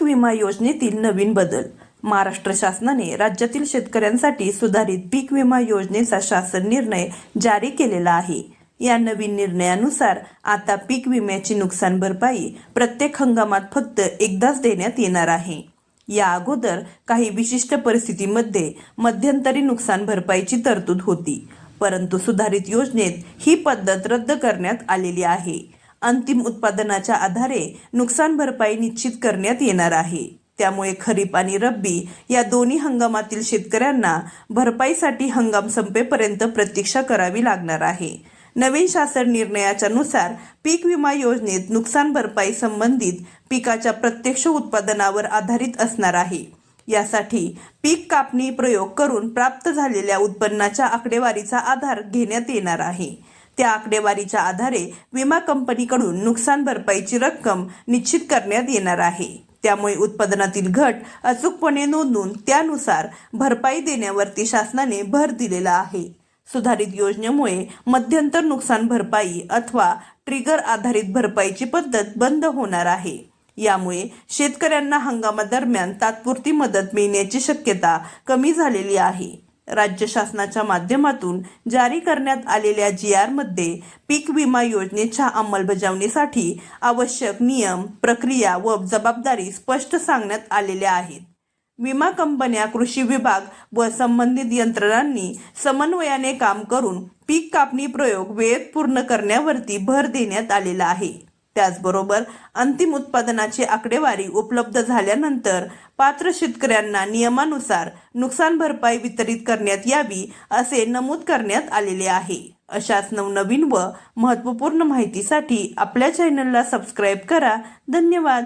विमा योजनेतील नवीन बदल. महाराष्ट्र शासनाने राज्यातील शेतकऱ्यांसाठी सुधारित पीक विमा योजनेचा शासन निर्णय जारी केलेला आहे. या नवीन निर्णयानुसार आता पीक विम्याची नुकसान भरपाई प्रत्येक हंगामात फक्त एकदाच देण्यात येणार आहे. या अगोदर काही विशिष्ट परिस्थितीमध्ये मध्यंतरी नुकसान भरपाईची तरतूद होती, परंतु सुधारित योजनेत ही पद्धत रद्द करण्यात आलेली आहे. अंतिम उत्पादनाच्या आधारे नुकसान भरपाई निश्चित करण्यात येणार आहे. त्यामुळे खरीप आणि रब्बी या दोन्ही हंगामातील शेतकऱ्यांना भरपाईसाठी हंगाम संपेपर्यंत प्रतीक्षा करावी लागणार आहे. नवीन शासन निर्णयाच्या नुसार पीक विमा योजनेत नुकसान भरपाई संबंधित पिकाच्या प्रत्यक्ष उत्पादनावर आधारित असणार आहे. यासाठी पीक कापणी प्रयोग करून प्राप्त झालेल्या उत्पन्नाच्या आकडेवारीचा आधार घेण्यात येणार आहे. त्या आकडेवारीच्या आधारे विमा कंपनीकडून नुकसान भरपाईची रक्कम निश्चित करण्यात येणार आहे. त्यामुळे उत्पादनातील घट अचूकपणे नोंदवून त्यानुसार भरपाई देण्यावरती शासनाने भर दिलेला आहे. सुधारित योजनेमुळे मध्यंतर नुकसान भरपाई अथवा ट्रिगर आधारित भरपाईची पद्धत बंद होणार आहे. यामुळे शेतकऱ्यांना हंगामादरम्यान तात्पुरती मदत मिळण्याची शक्यता कमी झालेली आहे. राज्य शासनाच्या माध्यमातून जारी करण्यात आलेल्या GR मध्ये पीक विमा योजनेच्या अंमलबजावणीसाठी आवश्यक नियम, प्रक्रिया व जबाबदारी स्पष्ट सांगण्यात आलेल्या आहेत. विमा कंपन्या, कृषी विभाग व संबंधित यंत्रणांनी समन्वयाने काम करून पीक कापणी प्रयोग वेळेत पूर्ण करण्यावरती भर देण्यात आलेला आहे. त्याचबरोबर अंतिम उत्पादनाची आकडेवारी उपलब्ध झाल्यानंतर पात्र शेतकऱ्यांना नियमानुसार नुकसान भरपाई वितरित करण्यात यावी असे नमूद करण्यात आलेले आहे. अशाच नवनवीन व महत्त्वपूर्ण माहितीसाठी आपल्या चॅनलला सबस्क्राईब करा. धन्यवाद.